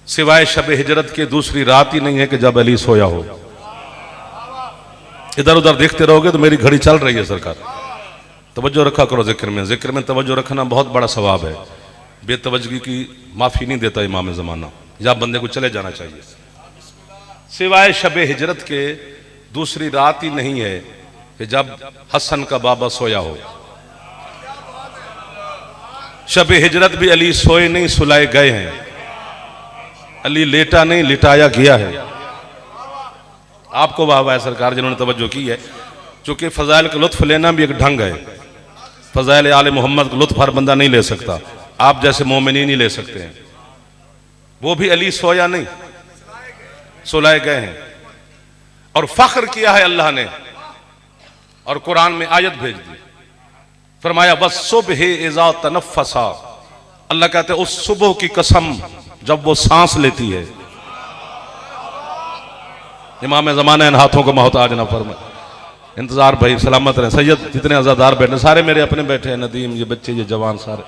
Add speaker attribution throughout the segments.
Speaker 1: सिवाय शब हिजरत के दूसरी रात ही नहीं है कि जब अली सोया हो। इधर उधर देखते रहोगे तो मेरी घड़ी चल रही है सरकार। तवज्जो रखा करो जिक्र में तवज्जो रखना बहुत बड़ा सवाब है। बेतवज्जगी की माफी नहीं देता इमाम ज़माना, या बंदे को चले जाना चाहिए। सिवाय शब हिजरत के दूसरी रात ही नहीं है कि जब हसन का बाबा सोया हो। शब हिजरत भी अली सोए नहीं सुलाए गए हैं। अली लेटा नहीं लिटाया गया है। आपको वाह वाह सरकार जिन्होंने तवज्जो की है। चूंकि फजाइल का लुत्फ लेना भी एक ढंग है। फजाइल आले मोहम्मद का लुत्फ हर बंदा नहीं ले सकता, आप जैसे मोमिनी नहीं ले सकते हैं। वो भी अली सोया नहीं सुलाए गए हैं। और फख्र किया है अल्लाह ने, और कुरान में आयत भेज दी, फरमाया बस सुबह इज़ा तनफ़्फ़सा। अल्लाह कहते हैं उस सुबह की कसम जब वो सांस लेती है। इमाम ज़माना इन हाथों को मोहताज ना फरमाए। इंतजार भाई सलामत रहे। सैयद जितने अज़ादार बैठे सारे मेरे अपने बैठे हैं, नदीम ये बच्चे ये जवान सारे।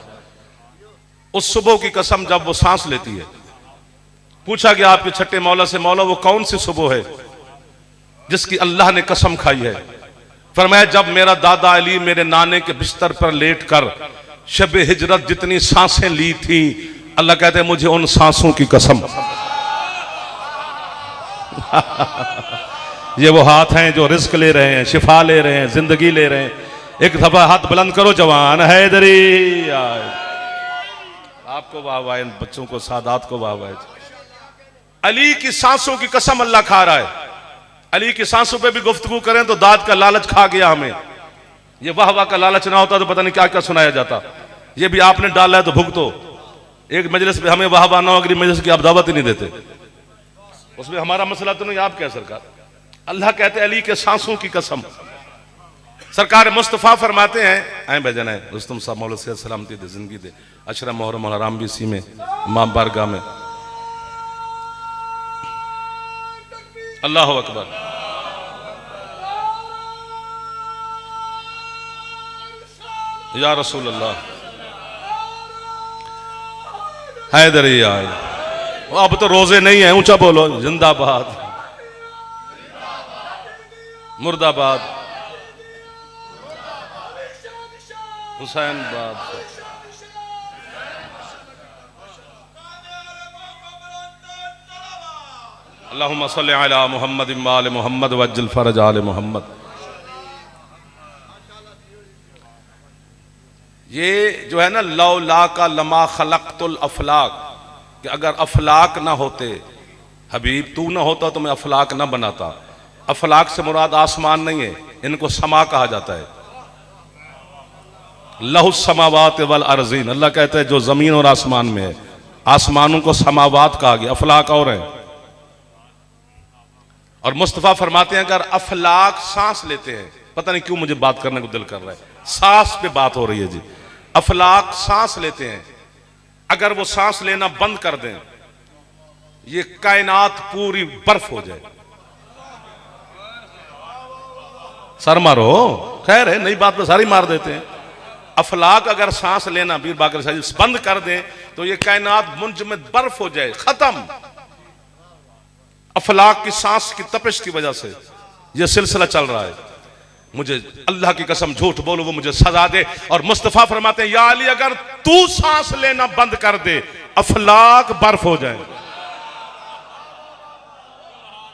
Speaker 1: उस सुबह की कसम जब वो सांस लेती है। पूछा गया आपके छठे मौला से, मौला वो कौन सी सुबह है जिसकी अल्लाह ने कसम खाई है? फरमाया जब मेरा दादा अली मेरे नाने के बिस्तर पर लेट कर शब हिजरत जितनी सांसें ली थी, अल्लाह कहते हैं मुझे उन सांसों की कसम। ये वो हाथ हैं जो रिस्क ले रहे हैं, शिफा ले रहे हैं, जिंदगी ले रहे हैं। एक दफा हाथ बुलंद करो जवान हैदरी। आपको वाह वाह, इन बच्चों को सादात को वाह वाह। अली की सांसों की कसम अल्लाह खा रहा है। अली की सांसों पे भी गुफ्तगू करें तो दाद का लालच खा गया हमें। ये वाह वाह का लालच ना होता तो पता नहीं क्या क्या सुनाया जाता। ये भी आपने डाला है तो भुगतो। एक मजलिस में हमें वाह वाह ना, अगली मजलिस की आप दावत ही नहीं देते। उसमें हमारा मसला तो नहीं, आप क्या सरकार। अल्लाह कहते हैं अली के सांसों की कसम। सरकार मुस्तफ़ा फरमाते हैं, आए भजन है रुस्तम साहब मौला सैयद सलामती दे, जिंदगी दे। अशरा मुहर्रम और हराम भी इसी में, इमाम बारगाह में। अल्लाह अकबर। या रसूल अल्लाह हैदरी आए। अब तो रोजे नहीं है, ऊंचा बोलो जिंदाबाद मुर्दाबाद हुसैनबाद। अल्लाहुम्मा सल्लि अला मुहम्मद व आले मुहम्मद वज्जल फरज आले मुहम्मद। ये जो है ना लौला का लमा खलक़तुल अफलाक, कि अगर अफलाक ना होते हबीब, तू ना होता तो मैं अफलाक ना बनाता। अफलाक से मुराद आसमान नहीं है, इनको समा कहा जाता है। लहुस समावात वल अर्ज़ीन, अल्लाह कहता है जो जमीन और आसमान में है। आसमानों को समावात कहा गया, अफलाक और है। और मुस्तफ़ा फरमाते हैं अगर अफलाक सांस लेते हैं, पता नहीं क्यों मुझे बात करने को दिल कर रहा है, सांस पे बात हो रही है जी। अफलाक सांस लेते हैं, अगर वो सांस लेना बंद कर दें, ये कायनात पूरी बर्फ हो जाए। सर मारो, खैर है नई बात पे सारी मार देते हैं। अफलाक अगर सांस लेना बीर बाकर साहब बंद कर दें तो ये कायनात मुंजमद बर्फ हो जाए, खत्म। अफलाक की सांस की तपिश की वजह से ये सिलसिला चल रहा है। मुझे अल्लाह की कसम झूठ बोलो वो मुझे सजा दे। और मुस्तफा फरमाते हैं या अली अगर तू सांस लेना बंद कर दे अफलाक बर्फ हो जाए।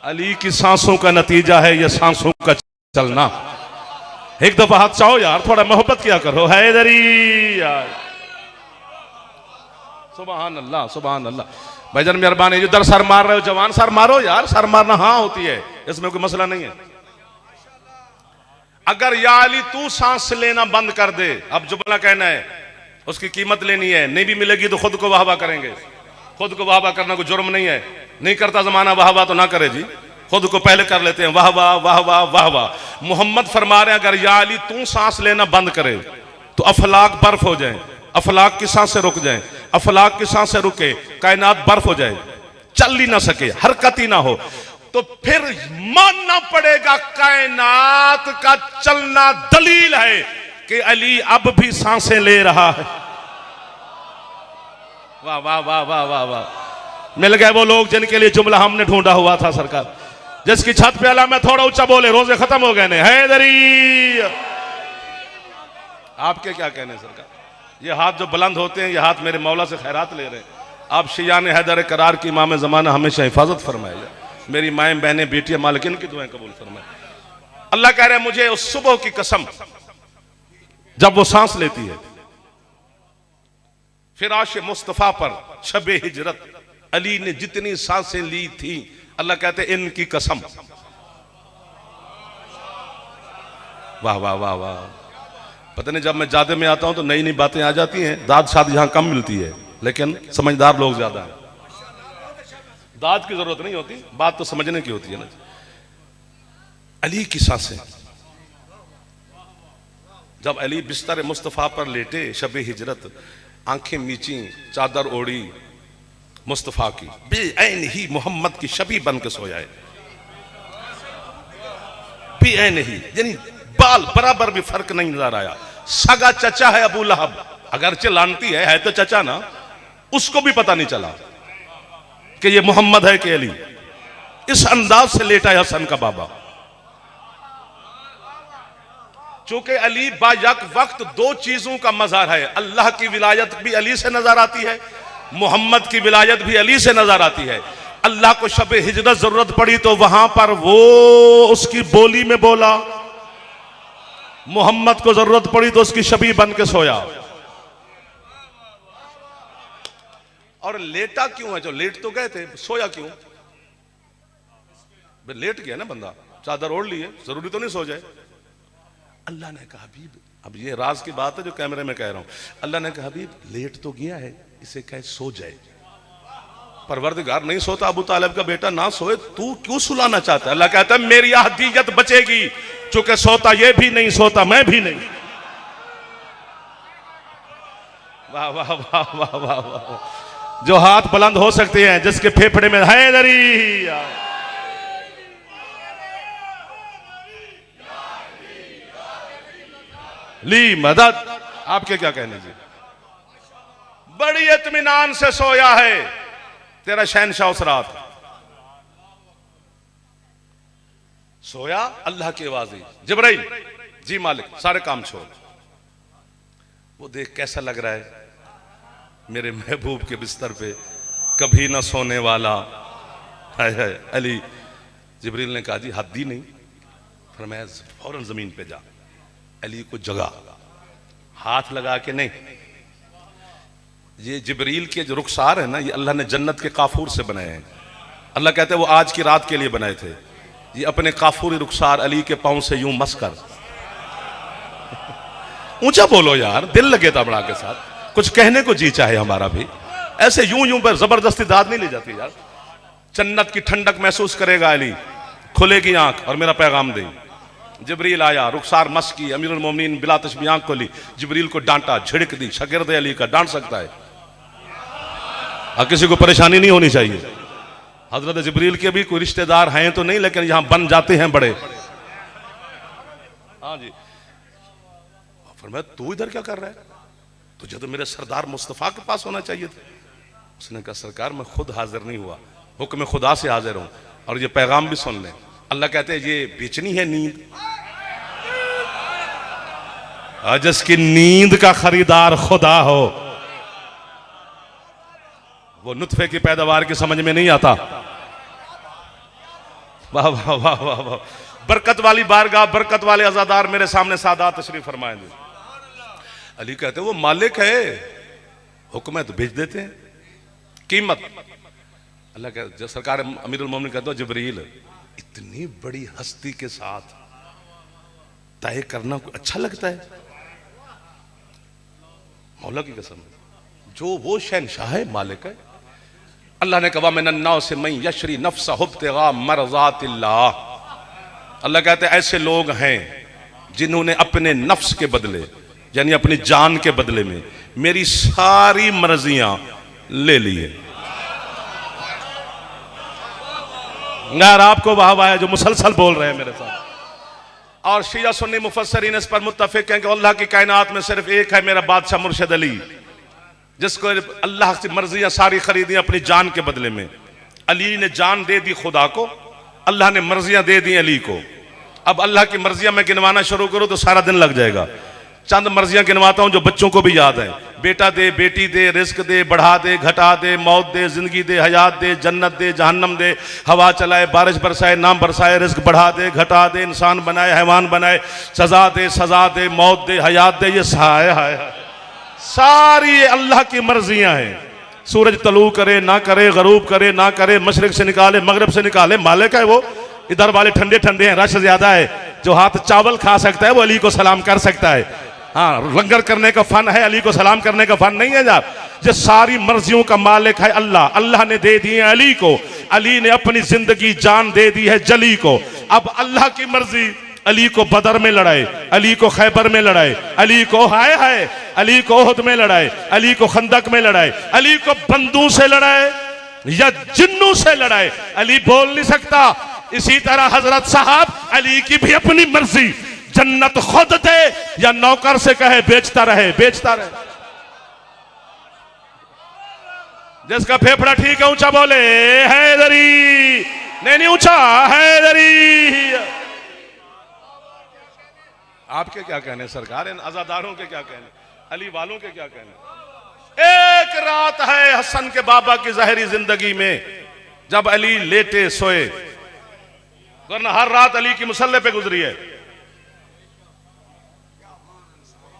Speaker 1: अली की सांसों का नतीजा है ये सांसों का चलना। एक दफा हाथ चाहो यार, थोड़ा मोहब्बत किया करो। हैदरी यार, सुभान अल्लाह सुभान अल्लाह। भाईजान मेहरबानी, जो दर सर मार रहे हो जवान, सर मारो यार। सर मारना हाँ होती है, इसमें कोई मसला नहीं है। अगर या अली तू सांस लेना बंद कर दे, अब जुमला कहना है, उसकी कीमत लेनी है, नहीं भी मिलेगी तो खुद को वाहवा करेंगे। खुद को वाहवा करना कोई जुर्म नहीं है, नहीं करता जमाना वाहवा तो ना करे जी, खुद को पहले कर लेते हैं वाह वाह वाह वाह वाह वाह। मोहम्मद फरमा रहे हैं अगर या अली तू सांस लेना बंद करे तो अफलाक बर्फ हो जाए, अफलाक की सांसें रुक जाए, अफलाक की सांसें रुके, कायनात बर्फ हो जाए, चल ही ना सके, हरकत ही ना हो, तो फिर मानना पड़ेगा कायनात का चलना दलील है कि अली अब भी सांसें ले रहा है। वाह वाह वाह वाह वाह वाह। मिल गए वो लोग जिनके लिए जुमला हमने ढूंढा हुआ था सरकार, जिसकी छत पे अला में थोड़ा ऊंचा बोले रोजे खत्म हो गए ने हैदरी। आपके क्या कहने सरकार, ये हाथ जो बुलंद होते हैं ये हाथ मेरे मौला से खैरात ले रहे हैं। आप शियान हैदर करार की इमाम ज़माना हमेशा हिफाजत फरमाएगा। मेरी माएँ बहनें बेटियां मालिकिन की दुआएं कबूल फरमाए। अल्लाह कह रहे हैं मुझे उस सुबह की कसम जब वो सांस लेती है, फिराश मुस्तफा पर शबे हिजरत अली ने जितनी सांसें ली थी, अल्लाह कहते इनकी कसम। वाह वाह वाह वाह। पता नहीं जब मैं जादे में आता हूं तो नई नई बातें आ जाती हैं। दाद शाद यहां कम मिलती है लेकिन समझदार लोग ज्यादा हैं। दाद की जरूरत नहीं होती, बात तो समझने की होती है ना। अली की सांसें, जब अली बिस्तर मुस्तफा पर लेटे शबे हिजरत, आंखें मीची, चादर ओढ़ी मुस्तफा की, बेऐन ही मोहम्मद की शबी बन के सोया है। बेऐन ही यानी बाल बराबर भी फर्क नहीं नजर आया। सगा चचा है अबू लहब, अगरचे लानती है तो चचा ना, उसको भी पता नहीं चला कि ये मोहम्मद है कि अली। इस अंदाज से लेटा है हसन का बाबा। चूंकि अली बायक वक्त दो चीजों का मज़ार है, अल्लाह की विलायत भी अली से नजर आती है, मोहम्मद की विलायत भी अली से नजर आती है। अल्लाह को शबे हिजरत जरूरत पड़ी तो वहां पर वो उसकी बोली में बोला, मोहम्मद को जरूरत पड़ी तो उसकी शबी बन के सोया। और लेटा क्यों है? जो लेट तो गए थे, सोया क्यों? लेट गया ना बंदा, चादर ओढ़ ली है, जरूरी तो नहीं सो जाए। अल्लाह ने कहा हबीब, अब ये राज की बात है जो कैमरे में कह रहा हूं, अल्लाह ने कहा हबीब लेट तो गया है, इसे कहे सो जाए। परवरदिगार नहीं सोता, अबू तालिब का बेटा ना सोए, तू क्यों सुलाना चाहता है? अल्लाह कहता है मेरी अहदियत बचेगी, चूंकि सोता ये भी नहीं, सोता मैं भी नहीं। वाह वाह वाह वाह वाह वाह। जो हाथ बुलंद हो सकते हैं, जिसके फेफड़े में हैदरी, ली मदद। आपके क्या कहने जी? बड़ी इत्मीनान से सोया है तेरा शहनशाह उस रात। सोया, अल्लाह की आवाज दी, जिब्राइल जी मालिक सारे काम छोड़। वो देख कैसा लग रहा है, मेरे महबूब के बिस्तर पे कभी ना सोने वाला है अली। जिब्रील ने कहा जी हद्दी नहीं, फरमाया फौरन जमीन पे जा, अली को जगा, हाथ लगा के नहीं। ये जिब्रील के जो रुखसार है ना, ये अल्लाह ने जन्नत के काफूर से बनाए हैं। अल्लाह कहते हैं वो आज की रात के लिए बनाए थे। ये अपने काफूरी रुखसार अली के पांव से यूं मस कर, ऊंचा बोलो यार, दिल लगे तबड़ा के साथ, कुछ कहने को जी चाहे हमारा भी। ऐसे यूं यूं पर जबरदस्ती दाद नहीं ली जाती यार। जन्नत की ठंडक महसूस करेगा अली, खुलेगी आंख और मेरा पैगाम दे। जिब्रील आया, रुखसार मस की, अमीरुल मोमिनीन बिला तशबीह आंख खोली, जिब्रील को डांटा, झिड़क दी। शागिर्द अली का डांट सकता है, किसी को परेशानी नहीं होनी चाहिए। हजरत जिब्रील के भी कोई रिश्तेदार हैं तो नहीं, लेकिन यहां बन जाते हैं बड़े। हाँ जी, फरमाया तू इधर क्या कर रहा है? तुझे तो मेरे सरदार मुस्तफा के पास होना चाहिए था। उसने कहा सरकार मैं खुद हाजिर नहीं हुआ, हुक्म खुदा से हाजिर हूं, और ये पैगाम भी सुन लें। अल्लाह कहते हैं ये बेचनी है नींद, जिसकी नींद का खरीदार खुदा हो, वो नुत्फे की पैदावार की समझ में नहीं आता। वाह वाह वाह वाह वाह। बरकत वाली बारगाह, बरकत वाले अज़ादार मेरे सामने सादात तशरीफ फरमाएंगे। अली कहते हैं वो मालिक है, हुक्म है तो भेज देते हैं। कीमत अल्लाह कहते, सरकार अमीरुल मोमिनीन कहते हो जिब्रील इतनी बड़ी हस्ती के साथ तय करना कोई अच्छा लगता है? मौला की कसम, जो वो शहनशाह है, मालिक है। अल्लाह ने कहा मिनन नास मन यशरी नफ्सहु इब्तिगा मरज़ातिल्लाह। अल्लाह कहते हैं ऐसे लोग हैं जिन्होंने अपने नफ्स के बदले, यानी अपनी जान के बदले में मेरी सारी मर्जियां ले ली है। यार आपको वाह वाह जो मुसलसल बोल रहे हैं मेरे साथ। और शिया सुन्नी मुफस्सरीन इस पर मुत्तफिक हैं कि अल्लाह की कायनात में सिर्फ एक है, मेरा बादशाह मुर्शिद अली। जिसको अल्लाह की मर्जियां सारी खरीदी अपनी जान के बदले में। अली ने जान दे दी खुदा को, अल्लाह ने मर्जियां दे दी अली को। अब अल्लाह की मर्जियां मैं गिनवाना शुरू करूं तो सारा दिन लग जाएगा। चंद मर्जियां गिनवाता हूं जो बच्चों को भी याद है। बेटा दे, बेटी दे, रिस्क दे, बढ़ा दे, घटा दे, मौत दे, जिंदगी दे, हयात दे, जन्नत दे, जहन्नम दे, हवा चलाए, बारिश बरसाए, नाम बरसाए, रिस्क बढ़ा दे, घटा दे, इंसान बनाए, हैवान बनाए, सजा दे, मौत दे, हयात दे। ये सारी अल्लाह की मर्जियां हैं। सूरज तलू करे ना करे, गरूब करे ना करे, मशरिक से निकाले मगरब से निकाले, मालिक है वो। इधर वाले ठंडे ठंडे हैं, रश ज्यादा है। जो हाथ चावल खा सकता है वो अली को सलाम कर सकता है। हाँ, लंगर करने का फन है, अली को सलाम करने का फन नहीं है। यार, जो सारी मर्जियों का मालिक है अल्लाह, अल्लाह ने दे दी है अली को। अली ने अपनी जिंदगी जान दे दी है जली को। अब अल्लाह की मर्जी, अली को बदर में लड़ाए, अली को खैबर में लड़ाए, अली को हाय अली को ओहद में लड़ाए, अली को खंदक में लड़ाए, अली को बंदूक से लड़ाए या जिन्नू से लड़ाए, अली बोल नहीं सकता। इसी तरह हजरत साहब अली की भी अपनी मर्जी, जन्नत खुद दे या नौकर से कहे बेचता रहे। जिसका फेफड़ा ठीक है ऊंचा बोले हैदरी। नहीं ऊंचा हैदरी। आपके क्या कहने सरकार, इन अजादारों के क्या कहने, अली वालों के क्या कहने। एक रात है हसन के बाबा की ज़ाहिरी जिंदगी में, जब अली लेटे सोए, वरना हर रात अली की मुसल्ले पे गुजरी है।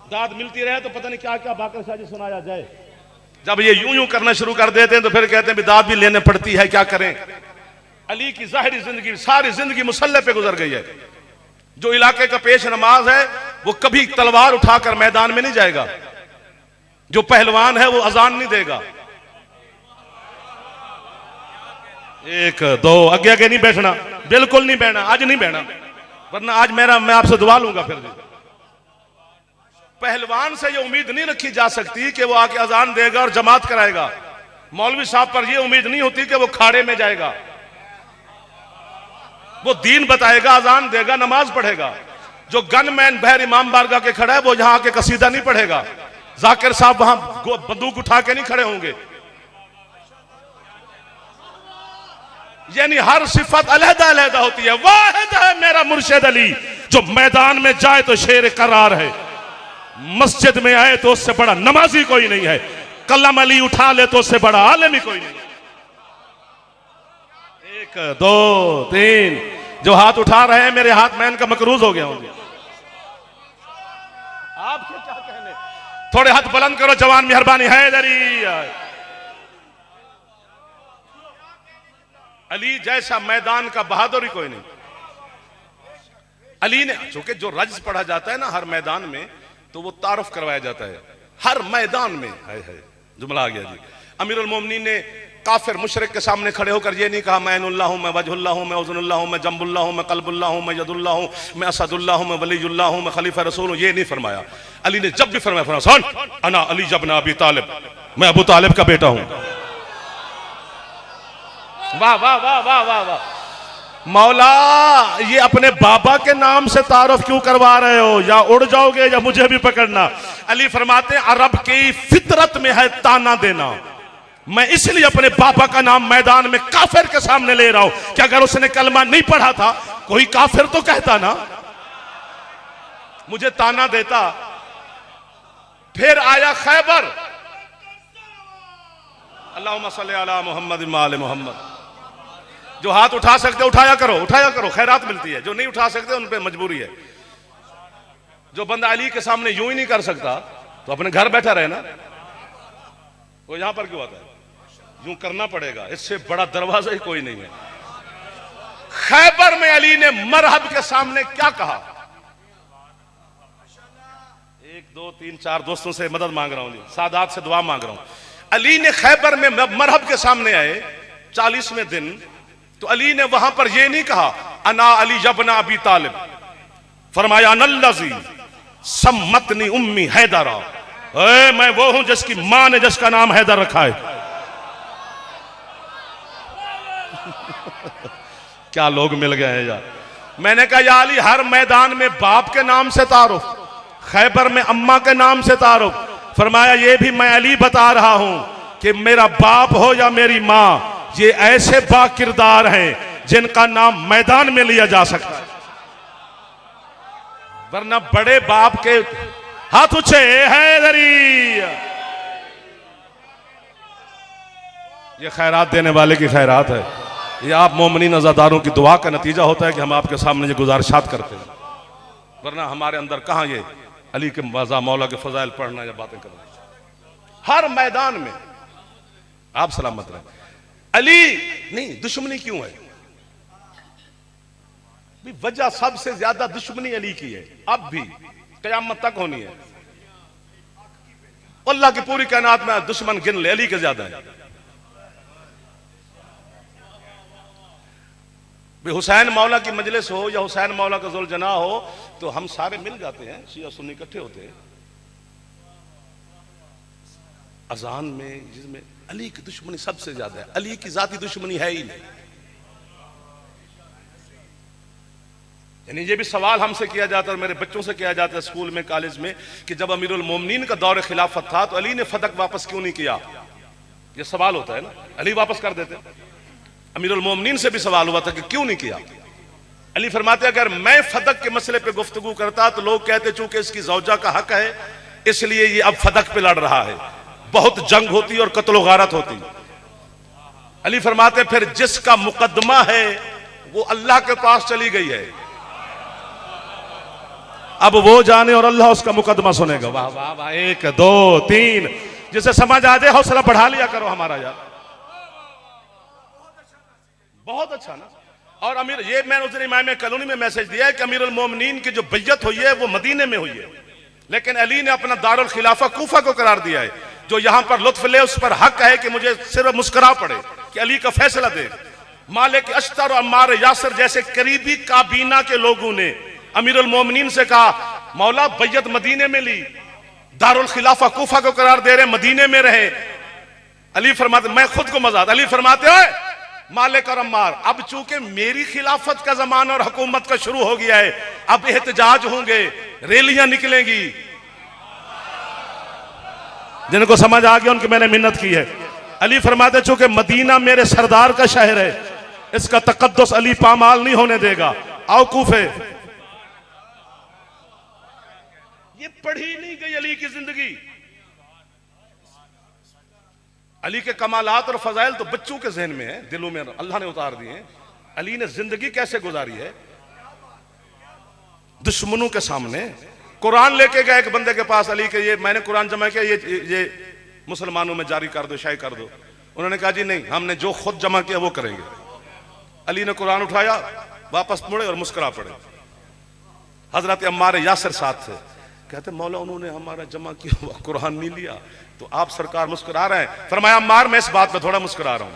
Speaker 1: दाद मिलती रहे तो पता नहीं क्या क्या बाकर शाजी सुनाया जाए। जब ये यूं यूं करना शुरू कर देते हैं तो फिर कहते हैं भी दाद भी लेने पड़ती है, क्या करें। अली की ज़ाहिरी जिंदगी, सारी जिंदगी मुसल्ले पे गुजर गई है। जो इलाके का पेश नमाज है वो कभी तलवार उठाकर मैदान में नहीं जाएगा। जो पहलवान है वो अजान नहीं देगा। एक दो आगे आगे नहीं बैठना, बिल्कुल नहीं बैठना, आज नहीं बैठना, वरना आज मैं आपसे दुआ लूंगा। फिर पहलवान से ये उम्मीद नहीं रखी जा सकती कि वो आके अजान देगा और जमात कराएगा। मौलवी साहब पर ये उम्मीद नहीं होती कि वो खाड़े में जाएगा। वो दीन बताएगा, अजान देगा, नमाज पढ़ेगा। जो गनमैन बहर इमाम बारगाह के खड़ा है वो यहां आके कसीदा नहीं पढ़ेगा। जाकिर साहब वहां बंदूक उठा के नहीं खड़े होंगे। यानी हर सिफत अलहदा अलहदा होती है। वाहिद है मेरा मुर्शिद अली, जो मैदान में जाए तो शेर करार है, मस्जिद में आए तो उससे बड़ा नमाजी कोई नहीं है, कलम अली उठा ले तो उससे बड़ा आलिम ही कोई नहीं। एक दो तीन, जो हाथ उठा रहे हैं मेरे हाथ में इनका मकरूज हो गया होंगे। आपके क्या कहने, थोड़े हाथ बुलंद करो जवान, मेहरबानी हैदरी। अली जैसा मैदान का बहादुर ही कोई नहीं। अली ने, चूंकि जो रज्ज पढ़ा जाता है ना हर मैदान में, तो वो तारुफ करवाया जाता है हर मैदान में। है जुमला आ गया जी। अमीरुल मोमिनीन ने काफिर मुशरिक के सामने खड़े होकर ये नहीं कहा मैं ऐनुल्लाह हूं, मैं वजहुल्लाह हूं, मैं उज़नुल्लाह हूं, मैं जंबुल्लाह हूं, मैं कल्बुल्लाह हूं, मैं यदुल्लाह हूं, मैं असदुल्लाह हूं, मैं वलीयुल्लाह हूं, मैं खलीफा रसूल हूं। ये नहीं फरमाया। अली ने जब भी फरमाया सुन, अना अली जब्न अबी तालिब, मैं अबू तालिब का बेटा हूं। वाह वाह वाह वाह वाह वाह। मौला ये अपने बाबा के नाम से तारुफ क्यों करवा रहे हो, या उड़ जाओगे या मुझे भी पकड़ना। अली फरमाते हैं अरब की फितरत में है ताना देना। मैं इसलिए अपने बाबा का नाम मैदान में काफिर के सामने ले रहा हूं कि अगर उसने कलमा नहीं पढ़ा था कोई काफिर तो कहता ना, मुझे ताना देता। फिर आया खैबर, अल्लाहुम्मा सल्ली अला मुहम्मद व आले मुहम्मद। जो हाथ उठा सकते उठाया करो, खैरात मिलती है। जो नहीं उठा सकते उन पे मजबूरी है। जो बंदा अली के सामने यूं ही नहीं कर सकता तो अपने घर बैठा रहे ना। वो यहां पर क्यों आता है, यूं करना पड़ेगा। इससे बड़ा दरवाजा ही कोई नहीं है। खैबर में अली ने मरहब के सामने क्या कहा। एक दो तीन चार दोस्तों से मदद मांग रहा हूं, सादात से दुआ मांग रहा हूं। अली ने खैबर में मरहब के सामने आए 40वें दिन, तो अली ने वहां पर यह नहीं कहा अना अली जबना अबी तालिब, फरमाया नल्लज़ी सम्मतनी उम्मी हैदरा, मैं वो हूं जिसकी मां ने जिसका नाम हैदर रखा है। क्या लोग मिल गए हैं यार। मैंने कहा या अली हर मैदान में बाप के नाम से तारुफ, खैबर में अम्मा के नाम से तारुफ, फरमाया ये भी मैं अली बता रहा हूं कि मेरा बाप हो या मेरी मां, ये ऐसे बा किरदार हैं जिनका नाम मैदान में लिया जा सकता है, वरना बड़े बाप के हाथ ऊंचे हैदरी। ये खैरात देने वाले की खैरात है, ये आप मोमिनीन अज़ादारों की दुआ का नतीजा होता है कि हम आपके सामने ये गुजारिशात करते हैं, वरना हमारे अंदर कहां ये अली के मज़ा मौला के फजाइल पढ़ना या बातें करना। हर मैदान में आप सलामत रहे। अली नहीं, दुश्मनी क्यों है? वजह सबसे ज्यादा दुश्मनी अली की है, अब भी कयामत तक होनी है। अल्लाह की पूरी कायनात में दुश्मन गिन ले, अली के ज्यादा है। हुसैन मौला की मजलिस हो या हुसैन मौला का जुल्जना हो तो हम सारे मिल जाते हैं, शिया सुन्नी इकट्ठे होते हैं अजान में, जिसमें अली की दुश्मनी सबसे ज्यादा है। अली की जाती दुश्मनी है ही नहीं। यानी ये भी सवाल हमसे किया जाता है, मेरे बच्चों से किया जाता है स्कूल में, कॉलेज में, कि जब अमीरुल मोमिनीन का दौर खिलाफत था तो अली ने फतक वापस क्यों नहीं किया? ये सवाल होता है ना, अली वापस कर देते। अमीरुल मोमिनीन से भी सवाल हुआ था कि क्यों नहीं किया। अली फरमाते अगर मैं फतक के मसले पे गुफ्तगू करता तो लोग कहते चूंकि इसकी जौजा का हक है इसलिए ये अब फतक पे लड़ रहा है, बहुत जंग होती और कत्ल गारत होती। अली फरमाते फिर जिसका मुकदमा है वो अल्लाह के पास चली गई है, अब वो जाने और अल्लाह उसका मुकदमा सुनेगा। वाह वाह वाह, 1 2 3, जिसे समझ आ जाए हौसला बढ़ा लिया करो हमारा यार, बहुत अच्छा ना। और अमीर ये मैंने उस इमाम कॉलोनी में मैसेज दिया है कि अमीरुल मोमिनीन की जो बैयत हुई है वो मदीने में हुई है, लेकिन अली ने अपना दारुल खिलाफा कूफा को करार दिया है। जो यहां पर लुत्फ ले उस पर हक है कि मुझे सिर्फ मुस्कुरा पड़े कि अली का फैसला दे। मालिक अश्तर और अम्मार यासर जैसे करीबी काबीना के लोगों ने अमीरुल मोमिनीन से कहा मौला बैयत मदीने में ली, दारुल खिलाफा कूफा को करार दे रहे, मदीने में रहे। अली फरमाते मैं खुद को मजाद, अली फरमाते हैं मालिक और अम्मार अब चूंकि मेरी खिलाफत का जमाना और हुकूमत का शुरू हो गया है, अब एहतजाज होंगे, रैलियां निकलेंगी। जिनको समझ आ गया उनकी मैंने मिन्नत की है। अली फरमाते चूंकि मदीना मेरे सरदार का शहर है, इसका तकद्दुस अली पामाल नहीं होने देगा। आओ कूफे। ये पढ़ी नहीं गई अली की जिंदगी। अली के कमालात और फजाइल तो बच्चों के जहन में है, दिलों में अल्लाह ने उतार दिए। अली ने जिंदगी कैसे गुजारी है दुश्मनों के सामने। कुरान लेके गए एक बंदे के पास अली के, ये मैंने कुरान जमा किया, ये मुसलमानों में जारी कर दो, शाये कर दो। उन्होंने कहा जी नहीं, हमने जो खुद जमा किया वो करेंगे। अली ने कुरान उठाया, वापस मुड़े और मुस्कुरा पड़े। हजरत अम्मार यासर साथ थे, कहते मौला उन्होंने हमारा जमा किया हुआ कुरान नहीं लिया तो आप सरकार मुस्कुरा रहे हैं। फरमाया अम्मार मैं इस बात पे थोड़ा मुस्कुरा रहा हूं,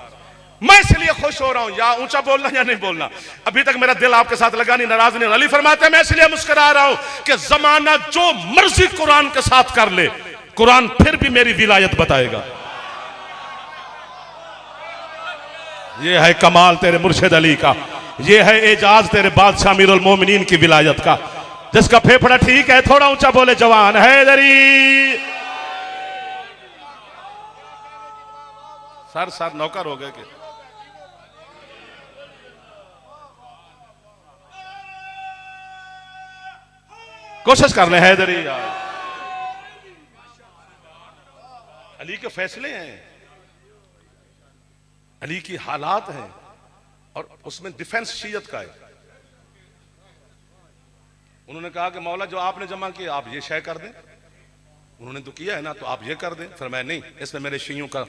Speaker 1: मैं इसलिए खुश हो रहा हूं, या ऊंचा बोलना या नहीं बोलना, अभी तक मेरा दिल आपके साथ लगा नहीं, नाराज नहीं। अली फरमाते हैं मैं इसलिए मुस्कुरा रहा हूं कि जमाना जो मर्जी कुरान के साथ कर ले, कुरान फिर भी मेरी विलायत बताएगा। यह है कमाल तेरे मुर्शिद अली का, यह है एजाज तेरे बादशाह अमीरुल मोमिनीन की विलायत का। जिसका फेफड़ा ठीक है थोड़ा ऊंचा बोले जवान हैदरी। सर नौकर हो गए कि कोशिश कर ले हैदरी यार। अली के फैसले हैं, अली की हालात हैं, और उसमें डिफेंस शीयत का है। उन्होंने कहा कि मौला जो आपने जमा किया आप ये शय कर दें। उन्होंने तो किया है ना, तो आप ये कर दें। फिर मैं नहीं, इसमें मेरे शियों का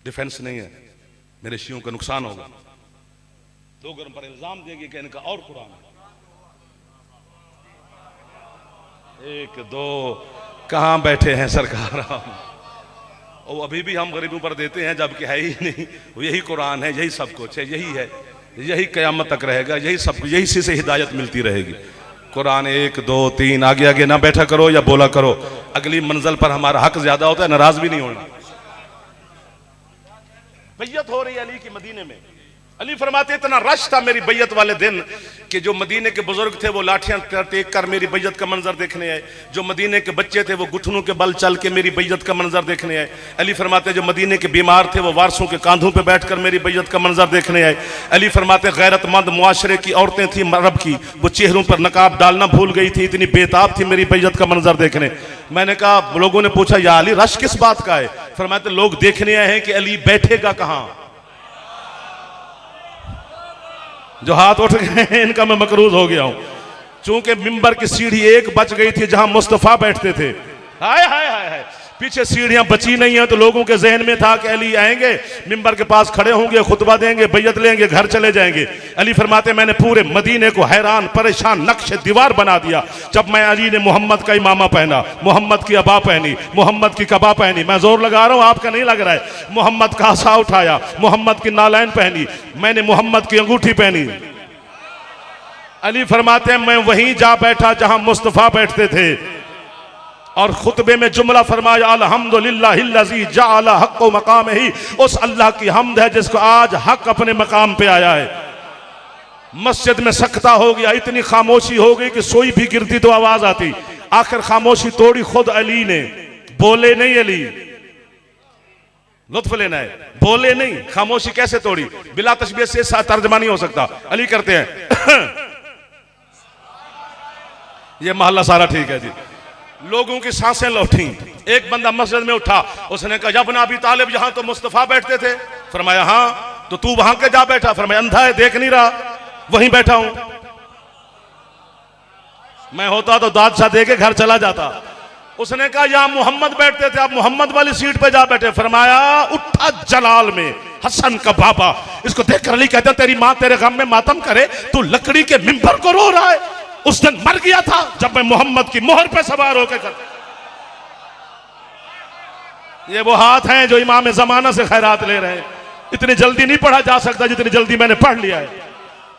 Speaker 1: डिफेंस नहीं है, मेरे शियों का नुकसान होगा। लोग उन पर इल्जाम देंगे कि इनका और कुरान है। 1 2 कहां बैठे हैं सरकार, और अभी भी हम गरीबों पर देते हैं जबकि है ही नहीं। यही कुरान है, यही सब कुछ है, यही है, यही कयामत तक रहेगा, यही सब, यही से हिदायत मिलती रहेगी। कुरान 1 2 3 आगे आगे ना बैठा करो या बोला करो, अगली मंजिल पर हमारा हक ज्यादा होता है, नाराज भी नहीं होना। बैयत हो रही है अली की मदीने में, अली फरमाते इतना रश था मेरी बैयत वाले दिन कि जो मदीने के बुजुर्ग थे वो लाठियां टेक कर मेरी बैयत का मंजर देखने आए, जो मदीने के बच्चे थे वो घुटनों के बल चल के मेरी बैयत का मंजर देखने आए। अली फरमाते जो मदीने के बीमार थे वो वारसों के कांधों पे बैठकर मेरी बैयत का मंजर देखने आए। अली फरमाते गैरतमंद मुआशरे की औरतें थी अरब की, वो चेहरों पर नकाब डालना भूल गई थी, इतनी बेताब थी मेरी बैयत का मंजर देखने। मैंने कहा, लोगों ने पूछा या अली रश किस बात का है? फरमाते लोग देखने आए हैं कि अली बैठेगा कहां। जो हाथ उठ गए इनका मैं मकरूज हो गया हूं, चूंकि मिंबर की सीढ़ी एक बच गई थी जहां मुस्तफा बैठते थे। हाय हाय हाय हाय, पीछे सीढ़ियां बची नहीं है तो लोगों के जहन में था कि अली आएंगे, मिंबर के पास खड़े होंगे, खुतबा देंगे, बैयत लेंगे, घर चले जाएंगे। अली फरमाते मैंने पूरे मदीने को हैरान परेशान नक्शे दीवार बना दिया जब मैं अली ने मोहम्मद का इमामा पहना, मोहम्मद की अबा पहनी, मोहम्मद की कबा पहनी। मैं जोर लगा रहा हूं, आपका नहीं लग रहा है। मोहम्मद का आसा उठाया, मोहम्मद की नालैन पहनी, मैंने मोहम्मद की अंगूठी पहनी। अली फरमाते मैं वहीं जा बैठा जहां मुस्तफा बैठते थे और खुतबे में जुमला फरमाया, अल्हम्दुलिल्लाहिल्लज़ी जअला हक़्क़ मक़ामिही, उस अल्लाह की हम्द है जिसको आज हक अपने मकाम पे आया है। मस्जिद में सख्ता हो गया, इतनी खामोशी हो गई कि सोई भी गिरती तो आवाज आती। आखिर खामोशी तोड़ी खुद अली ने, बोले नहीं अली, लुत्फ लेना है, बोले नहीं। खामोशी कैसे तोड़ी? बिला तशबीह से तर्जमा नहीं हो सकता। अली करते हैं ये मोहल्ला सारा ठीक है जी। लोगों की सांसें लौटी। एक बंदा मस्जिद में उठा, उसने कहा जब ना अबी तालिब यहां तो मुस्तफा बैठते थे। फरमाया हाँ, तो तू वहां के जा बैठा। फरमाया अंधा है, देख नहीं रहा, वहीं बैठा हूं। मैं होता तो दादशाह दे के घर चला जाता। उसने कहा यहां मोहम्मद बैठते थे, आप मोहम्मद वाली सीट पे जा बैठे। फरमाया उठा जलाल में हसन का बाबा, इसको देखकर अली कहते तेरी मां तेरे गम में मातम करे, तू लकड़ी के मिंबर को रो रहा है। उस दिन मर गया था जब मैं मोहम्मद की मोहर पे सवार होकर कर। ये वो हाथ हैं जो इमाम जमाना से खैरात ले रहे हैं। इतनी जल्दी नहीं पढ़ा जा सकता जितनी जल्दी मैंने पढ़ लिया है।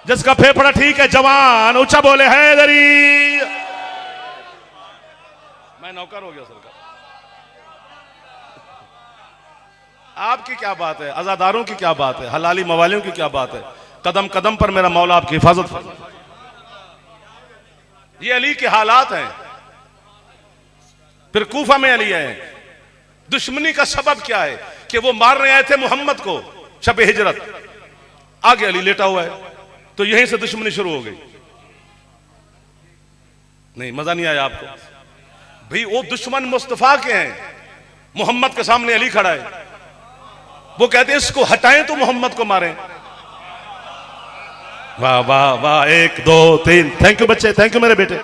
Speaker 1: जिसका फेफड़ा ठीक है जवान ऊंचा बोले हैदरी। मैं नौकर हो गया सरकार। आपकी क्या बात है, अजादारों की क्या बात है, हलाली मवालियों की क्या बात है। कदम कदम पर मेरा मौला आपकी हिफाजत फरमाए। ये अली के हालात हैं। फिर कूफा में अली आए। दुश्मनी का सबब क्या है कि वो मारने आए थे मोहम्मद को शब हिजरत, आगे अली लेटा हुआ है, तो यहीं से दुश्मनी शुरू हो गई। नहीं, मजा नहीं आया आपको? भाई वो दुश्मन मुस्तफा के हैं, मोहम्मद के सामने अली खड़ा है। वो कहते हैं इसको हटाएं तो मोहम्मद को मारें। वाह वाह वाह, 1 2 3। थैंक यू बच्चे, थैंक यू मेरे बेटे।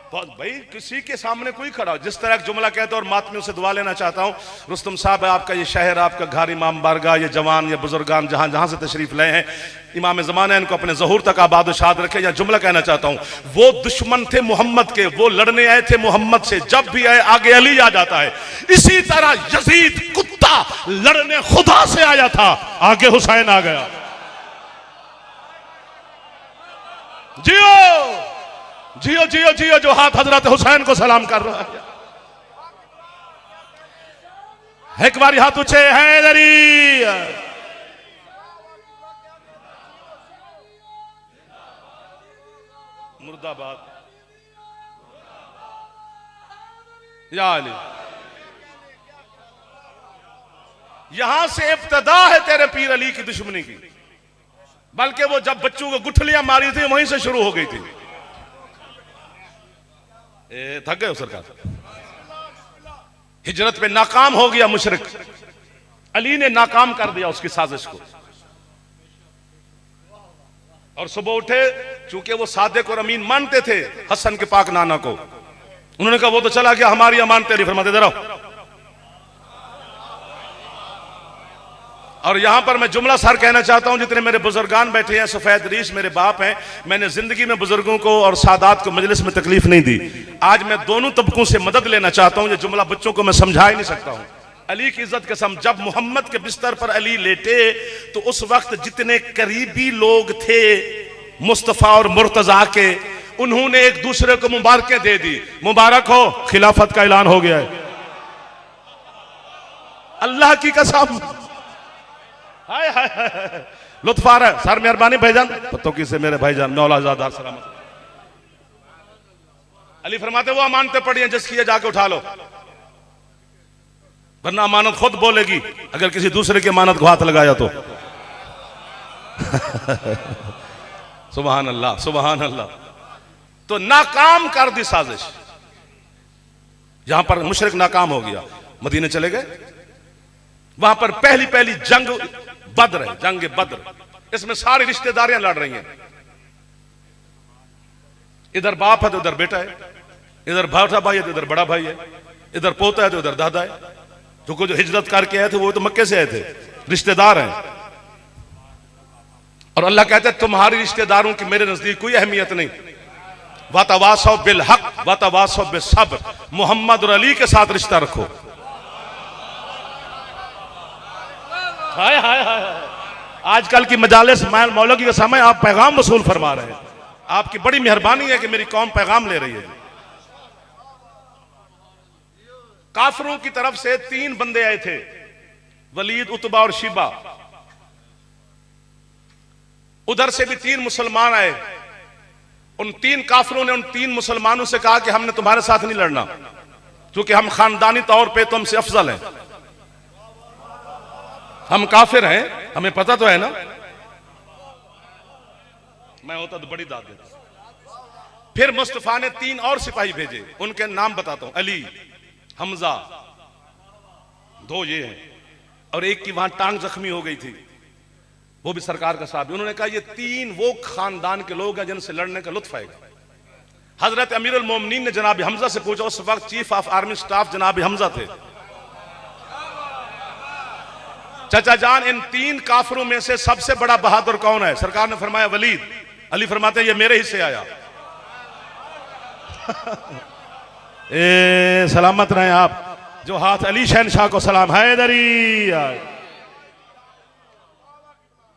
Speaker 1: तो भाई किसी के सामने कोई खड़ा हो, जिस तरह जुमला कहते हैं और मातमियों से दुआ लेना चाहता हूं। रुस्तम साहब, आपका ये शहर, आपका घर, इमाम बारगाह, ये जवान, ये बुजुर्गान जहां जहां से तशरीफ लाए हैं, इमाम ज़माना इनको अपने ज़हूर तक आबाद शाद रखे। या जुमला कहना चाहता हूं, वो दुश्मन थे मोहम्मद के, वो लड़ने आए थे मोहम्मद से, जब भी आए आगे अली आ जाता है। इसी तरह यजीद कुत्ता लड़ने खुदा से आया था, आगे हुसैन आ गया। जियो जियो जियो जियो, जो हाथ हजरत हुसैन को सलाम कर रहा है। एक बार हाथ ऊंचे, हैदरी। मुर्दाबाद या अली। यहां से इब्तदा है तेरे पीर अली की दुश्मनी की, बल्कि वो जब बच्चों को गुठलियां मारी थी वहीं से शुरू हो गई थी। थक गए हो सरकार? हिजरत पे नाकाम हो गया मुशरिक, अली ने नाकाम कर दिया उसकी साजिश को। और सुबह उठे, चूंकि वो सादिक और अमीन मानते थे हसन के पाक नाना को, उन्होंने कहा वो तो चला गया, हमारी अमानत तेरी। फरमाते दे रहो। और यहां पर मैं जुमला सर कहना चाहता हूं, जितने मेरे बुजुर्गान बैठे हैं, सफेद रीश मेरे बाप हैं, मैंने जिंदगी में बुजुर्गों को और सादात को मजलिस में तकलीफ नहीं दी। आज मैं दोनों तबकों से मदद लेना चाहता हूं। ये जुमला बच्चों को मैं समझा ही नहीं सकता हूं। अली की इज्जत कसम, जब मोहम्मद के बिस्तर पर अली लेटे तो उस वक्त जितने करीबी लोग थे मुस्तफा और मुर्तजा के, उन्होंने एक दूसरे को मुबारकें दे दी। मुबारक हो, खिलाफत का ऐलान हो गया है। अल्लाह की कसम, हाय हाय हाय, लुत्फ आ रहा है सर, मेहरबानी भाईजान, पत्तों की से मेरे भाईजान मौलाजादार सलामत। अली फरमाते वो अमानतें पड़ी हैं जिसकी है जाके उठा लो, वरना अमानत खुद बोलेगी अगर किसी दूसरे की अमानत को हाथ लगाया तो। सुभान अल्लाह सुभान अल्लाह। तो नाकाम कर दी साजिश, यहां पर मुशरिक नाकाम हो गया, मदीने चले गए, वहां पर पहली पहली जंग बद्र है, जंग बद्र, इसमें सारी रिश्तेदारियां लड़ रही हैं, इधर बाप है तो उधर बेटा है, इधर भाटा भाई है तो इधर बड़ा भाई है, इधर पोता है तो इधर दादा है। जो हिजरत करके आए थे वो तो मक्के से आए थे, रिश्तेदार हैं। और अल्लाह कहते हैं तुम्हारी रिश्तेदारों की मेरे नजदीक कोई अहमियत नहीं। वातवासौ बिल हक वातवासौ बिल सब्र, मोहम्मद और अली के साथ रिश्ता रखो। हाय हाय हाय, आजकल की मजालिस मौलवी के समय आप पैगाम वसूल फरमा रहे हैं, आपकी बड़ी मेहरबानी है कि मेरी कौम पैगाम ले रही है। काफिरों की तरफ से 3 बंदे आए थे, वलीद, उतबा और शिबा। उधर से भी 3 मुसलमान आए। उन 3 काफिरों ने उन 3 मुसलमानों से कहा कि हमने तुम्हारे साथ नहीं लड़ना, क्योंकि हम खानदानी तौर पे तुमसे अफजल हैं, हम काफिर हैं, हमें पता तो है ना। मैं होता तो बड़ी दाद देता। फिर मुस्तफा ने 3 और सिपाही भेजे, उनके नाम बताता हूं, अली, हमजा, 2 ये हैं, और एक की वहां टांग जख्मी हो गई थी, वो भी सरकार का साहब। उन्होंने कहा ये 3 वो खानदान के लोग हैं जिनसे लड़ने का लुत्फ आएगा। हजरत अमीरुल मोमिनीन ने जनाब हमजा से पूछा, उस वक्त चीफ ऑफ आर्मी स्टाफ जनाब हमजा थे। चाचा जान, इन 3 काफिरों में से सबसे बड़ा बहादुर कौन है? सरकार ने फरमाया वलीद। अली फरमाते ये मेरे हिस्से आया। ए सलामत रहे आप, जो हाथ अली शहनशाह को सलाम। हैदरी,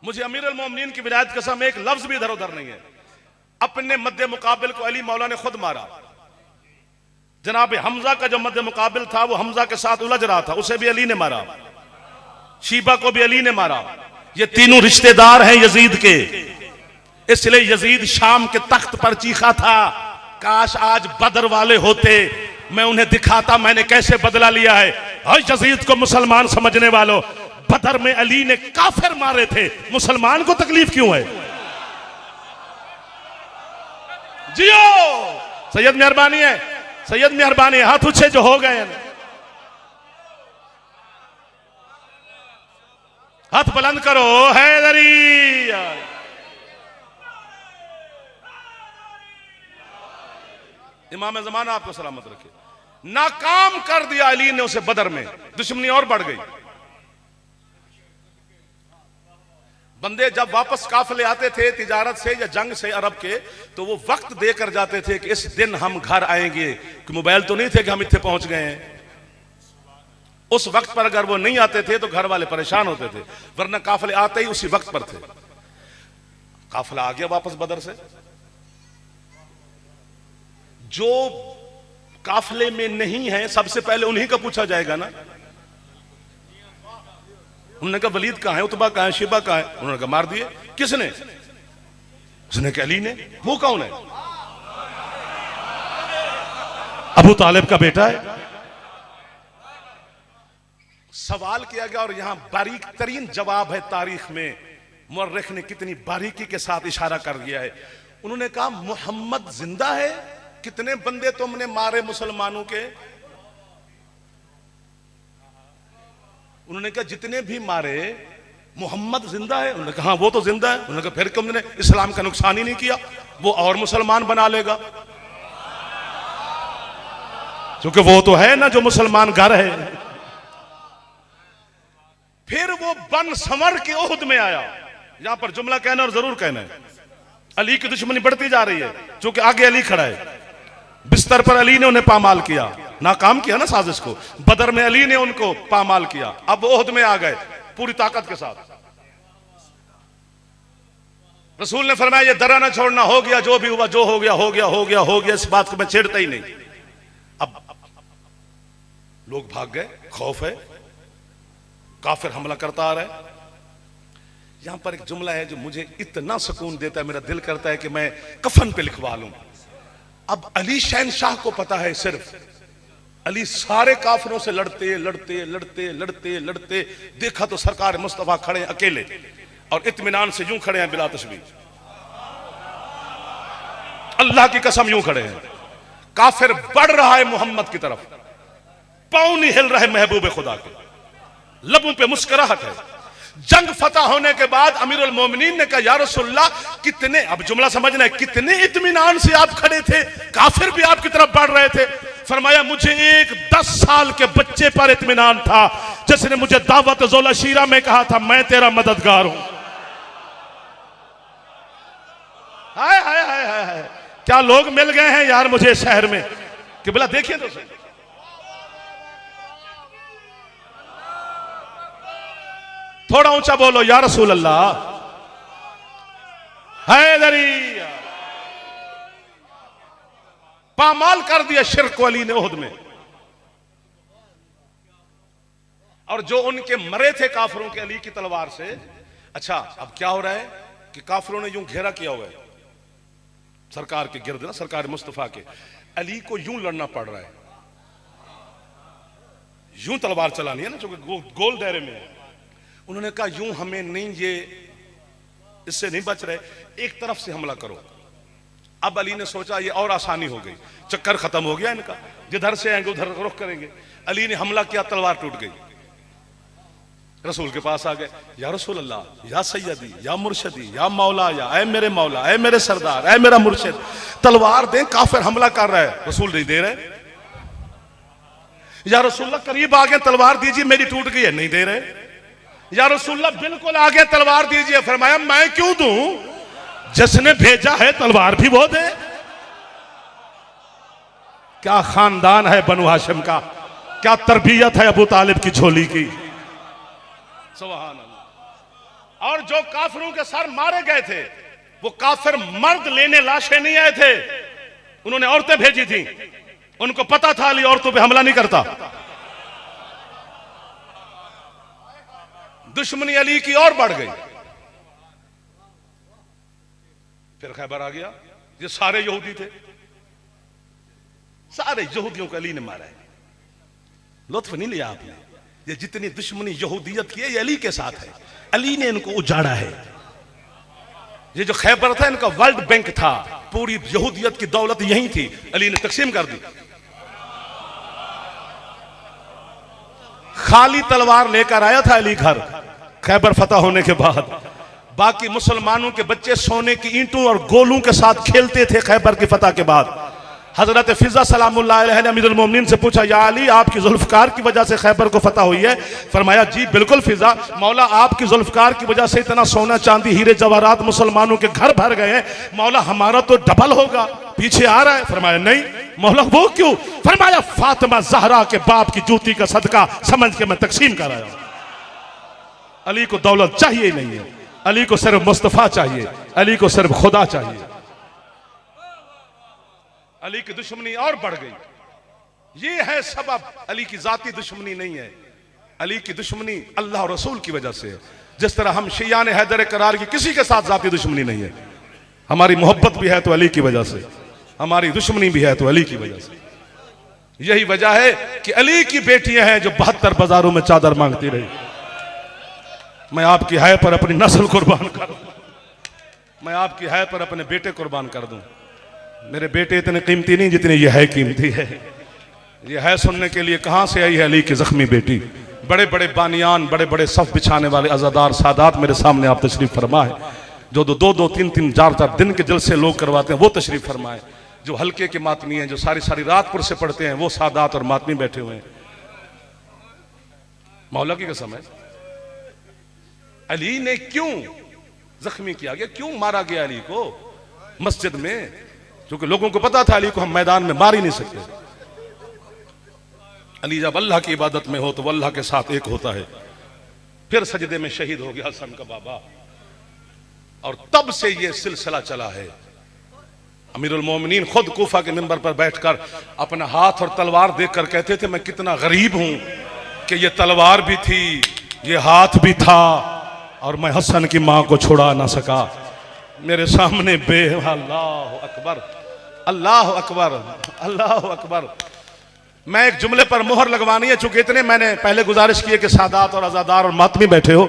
Speaker 1: मुझे अमीरुल मोमिनीन की विलायत कसम एक लफ्ज भी इधर उधर नहीं है। अपने मद्दे मुकाबिल को अली मौला ने खुद मारा। जनाब हमजा का जो मद्दे मुकाबिल था वो हमजा के साथ उलझ रहा था, उसे भी अली ने मारा, शीबा को भी अली ने मारा। ये तीनों रिश्तेदार हैं यजीद के, इसलिए यजीद शाम के तख्त पर चीखा था, काश आज बदर वाले होते, मैं उन्हें दिखाता मैंने कैसे बदला लिया है। हर यजीद को मुसलमान समझने वालों, बदर में अली ने काफिर मारे थे, मुसलमान को तकलीफ क्यों है? जियो सैयद, मेहरबानी है सैयद, मेहरबानी है। हाथ ऊंचे जो हो गए, हाथ बुलंद करो। हैदरी, इमाम ज़माना आपको सलामत रखे। नाकाम कर दिया अली ने उसे बदर में, दुश्मनी और बढ़ गई। बंदे जब वापस काफिले आते थे तिजारत से या जंग से अरब के, तो वो वक्त देकर जाते थे कि इस दिन हम घर आएंगे, कि मोबाइल तो नहीं थे कि हम इतने पहुंच गए हैं। उस वक्त पर अगर वो नहीं आते थे तो घर वाले परेशान होते थे, वरना काफिले आते ही उसी वक्त पर थे। काफिला आ गया वापस बदर से, जो काफिले में नहीं है सबसे पहले उन्हीं का पूछा जाएगा ना। उन्होंने कहा वलीद कहां है, उतबा कहां है, शिबा कहां है? उन्होंने कहा मार दिए। किसने? उसने कहा अली ने। वो कौन है? अबू तालिब का बेटा है। सवाल किया गया और यहां बारीक तरीन जवाब है तारीख में, मुअर्रिख ने कितनी बारीकी के साथ इशारा कर दिया है। उन्होंने कहा मोहम्मद जिंदा है, कितने बंदे तुमने मारे मुसलमानों के? उन्होंने कहा जितने भी मारे मोहम्मद जिंदा है। उन्होंने कहा हाँ वो तो जिंदा है। उन्होंने कहा फिर तुमने इस्लाम का नुकसान ही नहीं किया, वो और मुसलमान बना लेगा, क्योंकि वो तो है ना जो मुसलमान घर है। फिर वो बन संवर के ओहद में आया। यहां पर जुमला कहना और जरूर कहना है, अली की दुश्मनी बढ़ती जा रही है, क्योंकि आगे अली खड़ा है। बिस्तर पर अली ने उन्हें पामाल किया, नाकाम किया ना साजिश को। बदर में अली ने उनको पामाल किया, अब ओहद में आ गए पूरी ताकत के साथ। रसूल ने फरमाया ये दरा ना छोड़ना, हो गया जो भी हुआ, जो हो गया हो गया हो गया हो गया, इस बात को मैं छेड़ता ही नहीं। अब लोग भाग गए, खौफ है, काफिर हमला करता आ रहा है। यहां पर एक जुमला है जो मुझे इतना सुकून देता है, मेरा दिल करता है कि मैं कफन पे लिखवा लूं। अब अली शहनशाह को पता है, सिर्फ अली सारे काफिरों से लड़ते लड़ते लड़ते लड़ते लड़ते देखा तो सरकार मुस्तफा खड़े अकेले और इत्मीनान से यूं खड़े हैं बिला तशबीह, अल्लाह की कसम यूं खड़े हैं। काफिर बढ़ रहा है मोहम्मद की तरफ, पांव नहीं हिल रहे महबूब खुदा के, लबों पे मुस्कुराहट है। जंग फतह होने के बाद अमीरुल मोमिनीन ने कहा या रसूलल्लाह कितने, अब जुमला समझना है, कितने इत्मीनान से आप खड़े थे, काफिर भी आपकी तरफ बढ़ रहे थे। फरमाया मुझे एक 10 साल के बच्चे पर इत्मीनान था जिसने मुझे दावत ज़ोल शीरा में कहा था मैं तेरा मददगार हूं। हाय हाय हाय हाय, क्या लोग मिल गए हैं यार मुझे शहर में कि बोला देखिए तो सही। थोड़ा ऊंचा बोलो या रसूल अल्लाह। हैदरी पामाल कर दिया शिर्क को अली ने उहद में, और जो उनके मरे थे काफिरों के अली की तलवार से। अच्छा अब क्या हो रहा है कि काफिरों ने यूं घेरा किया हुआ है सरकार के गिर्द ना, सरकार मुस्तफा के, अली को यूं लड़ना पड़ रहा है, यूं तलवार चलानी है ना जो गोल दायरे में है। उन्होंने कहा यूं हमें नहीं, ये इससे नहीं बच रहे, एक तरफ से हमला करो। अब अली ने सोचा ये और आसानी हो गई, चक्कर खत्म हो गया इनका, जिधर से आएंगे उधर रुख करेंगे। अली ने हमला किया, तलवार टूट गई। रसूल के पास आ गए, या रसूल अल्लाह, या सैयदी, या मुर्शदी, या मौला, या ऐ मेरे मौला, ऐ मेरे सरदार, ऐ मेरा मुर्शिद, तलवार दें, काफिर हमला कर रहा है। रसूल नहीं दे रहे। या रसूलल्लाह करीब आ गए, तलवार दीजिए, मेरी टूट गई है, नहीं दे रहे। या रसूलल्लाह बिल्कुल आ गए, तलवार दीजिए। फरमाया मैं क्यों दूं, जिसने भेजा है तलवार भी वो दे। क्या खानदान है बनु हाशिम का, क्या तरबियत है अबू तालिब की झोली की। सुभान अल्लाह। और जो काफिरों के सर मारे गए थे वो काफिर मर्द लेने लाशें नहीं आए थे, उन्होंने औरतें भेजी थी। उनको पता था अली औरतों पे हमला नहीं करता। दुश्मनी अली की और बढ़ गई। फिर खैबर आ गया, ये सारे यहूदी थे, सारे यहूदियों को अली ने मारा है। लुत्फ नहीं लिया आपने, ये जितनी दुश्मनी यहूदियत की है ये अली के साथ है, अली ने इनको उजाड़ा है। ये जो खैबर था इनका वर्ल्ड बैंक था, पूरी यहूदियत की दौलत यहीं थी, अली ने तकसीम कर दी। खाली तलवार लेकर आया था अली घर खैबर फतह होने के बाद। बाकी मुसलमानों के बच्चे सोने की ईंटों और गोलों के साथ खेलते थे खैबर की फतह के बाद। हजरत फिजा सलामुल्लाह अलैहि ने अमीरुल मोमिनीन से पूछा, या अली आपकी जुल्फकार की वजह से खैबर को फतह हुई है? फरमाया जी बिल्कुल फिजा, मौला आपकी जुल्फकार की वजह से इतना सोना चांदी हीरे जवाहरात मुसलमानों के घर भर गए हैं, मौला हमारा तो डबल होगा, पीछे आ रहा है। फरमाया नहीं। मौला वो क्यों? फरमाया फातिमा जहरा के बाप की जूती का सदका समझ के मैं तकसीम कर आया। अली को दौलत चाहिए नहीं है, अली को सिर्फ मुस्तफा चाहिए, अली को सिर्फ खुदा चाहिए। अली की दुश्मनी और बढ़ गई। ये है सबब, अली की जाती दुश्मनी नहीं है, अली की दुश्मनी अल्लाह और रसूल की वजह से है। जिस तरह हम शियाने हैदर करार की किसी के साथ जाती दुश्मनी नहीं है, हमारी मोहब्बत भी है तो अली की वजह से, हमारी दुश्मनी भी है तो अली की वजह से। यही वजह है कि अली की बेटियां हैं जो 72 बाजारों में चादर मांगती रही। मैं आपकी हाय पर अपनी नस्ल कुर्बान कर दूं, मैं आपकी हाय पर अपने बेटे कुर्बान कर दूं। मेरे बेटे इतने कीमती नहीं जितने ये है कीमती है। ये है सुनने के लिए कहां से आई है अली की जख्मी बेटी। बड़े बड़े बानियान, बड़े बड़े सफ बिछाने वाले अज़ादार सादात मेरे सामने आप तशरीफ फरमाए, जो 2-2, 3-3, 4-4 दिन के जलसे लोग करवाते हैं वो तशरीफ फरमाए। जो हल्के के मातमी हैं, जो सारी सारी रात पुर से पढ़ते हैं, वो सादात और मातमी बैठे हुए हैं। मौला की कसम है, अली ने क्यों जख्मी किया गया, क्यों मारा गया अली को मस्जिद में? क्योंकि लोगों को पता था अली को हम मैदान में मार ही नहीं सकते। अली जब अल्लाह की इबादत में हो तो वो अल्लाह के साथ एक होता है। फिर सजदे में शहीद हो गया हसन का बाबा, और तब से ये सिलसिला चला है। अमीरुल मोमिनीन खुद कूफा के मिंबर पर बैठकर अपना हाथ और तलवार देखकर कहते थे, मैं कितना गरीब हूं कि ये तलवार भी थी, ये हाथ भी था, और मैं हसन की माँ को छुड़ा ना सका। मेरे सामने अल्लाह अकबर, अल्लाह अकबर, अल्लाह अकबर। मैं एक जुमले पर मोहर लगवानी है, चूंकि इतने मैंने पहले गुजारिश की है कि सादात और आजादार और मातमी बैठे हो,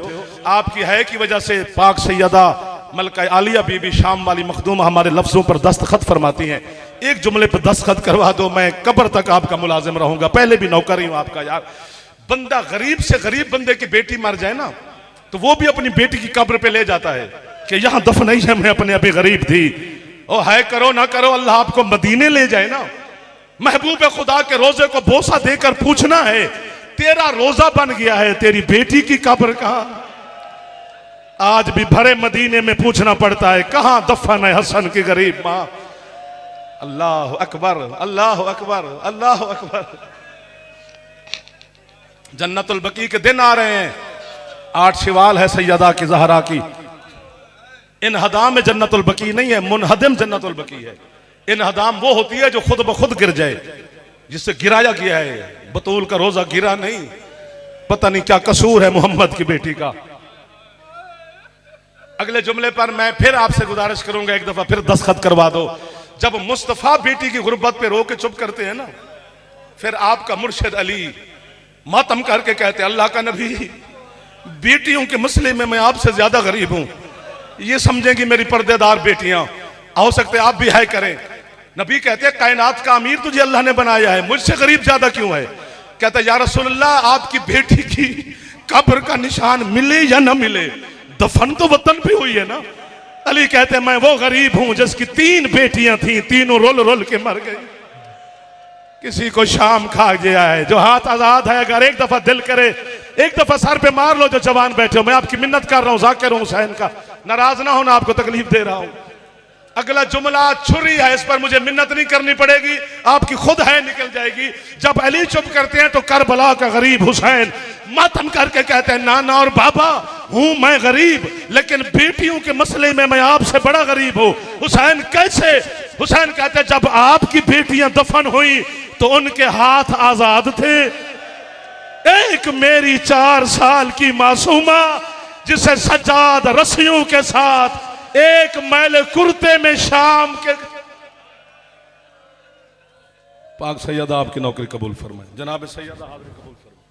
Speaker 1: आपकी है की वजह से पाक सैयदा मलका आलिया बीबी शाम वाली मखदूम हमारे लफ्जों पर दस्तखत फरमाती हैं। एक जुमले पर दस्तखत करवा दो, मैं कब्र तक आपका मुलाजिम रहूंगा। पहले भी नौकर ही हूं आपका। यार बंदा गरीब से गरीब बंदे की बेटी मर जाए ना, तो वो भी अपनी बेटी की कब्र पे ले जाता है कि यहां दफन नहीं है, मैं अपने अभी गरीब थी। ओ है करो ना करो, अल्लाह आपको मदीने ले जाए ना। महबूब खुदा के रोजे को बोसा देकर पूछना है, तेरा रोजा बन गया है, तेरी बेटी की कब्र कहां? आज भी भरे मदीने में पूछना पड़ता है, कहां दफन है हसन की गरीब मां? अल्लाह अकबर, अल्लाह अकबर, अल्लाह अकबर। जन्नतुल बकी के दिन आ रहे हैं। 8 शवाल है सैयदा की ज़हरा की। इनहदाम में जन्नतुल बकी नहीं है, मुनहदम जन्नतुल बकी है। इनहदाम वो होती है जो खुद ब खुद गिर जाए, जिससे गिराया गया है। बतूल का रोजा गिरा नहीं, पता नहीं क्या कसूर है मोहम्मद की बेटी का। अगले जुमले पर मैं फिर आपसे गुजारिश करूंगा, एक दफा फिर दस्तखत करवा दो। जब मुस्तफा बेटी की गुर्बत पे रो के चुप करते हैं ना, फिर आपका मुर्शिद अली मातम करके कहते हैं, अल्लाह का नबी, बेटियों के मसले में मैं आपसे ज्यादा गरीब हूं। ये समझेंगी मेरी पर्देदार बेटियां, हो सकते आप भी है करें। नबी कहते हैं, कायनात का अमीर तुझे अल्लाह ने बनाया है, मुझसे गरीब ज्यादा क्यों है? कहता या रसूलल्लाह, आपकी बेटी की कब्र का निशान मिले या ना मिले, दफन तो वतन भी हुई है ना। अली कहते हैं, मैं वो गरीब हूं जिसकी 3 बेटियां थी, तीनों रोल रोल के मर गई। किसी को शाम खा गया है, जो हाथ आजाद है, अगर एक दफा दिल करे एक दफा सर पे मार लो जो जवान बैठे हो। मैं आपकी मिन्नत कर रहा हूं जाकिर हुसैन का, नाराज ना हो ना, आपको तकलीफ दे रहा हूं। अगला जुमला छुरी है, इस पर मुझे मिन्नत नहीं करनी पड़ेगी, आपकी खुद है निकल जाएगी। जब अली चुप करते हैं तो करबला का गरीब हुसैन मातम करके कहते हैं, नाना और बाबा हूं मैं गरीब, लेकिन बेटियों के मसले में मैं आपसे बड़ा गरीब हूं। हुसैन कैसे? हुसैन कहते हैं, जब आपकी बेटियां दफन हुई तो उनके हाथ आजाद थे। एक मेरी 4 साल की मासूमा जिसे सज्जाद रस्सियों के साथ एक मैले कुर्ते में शाम के। पाक सैयदा आपकी नौकरी कबूल फरमाए। जनाब सैयदा हाजिर कबूल फरमाए।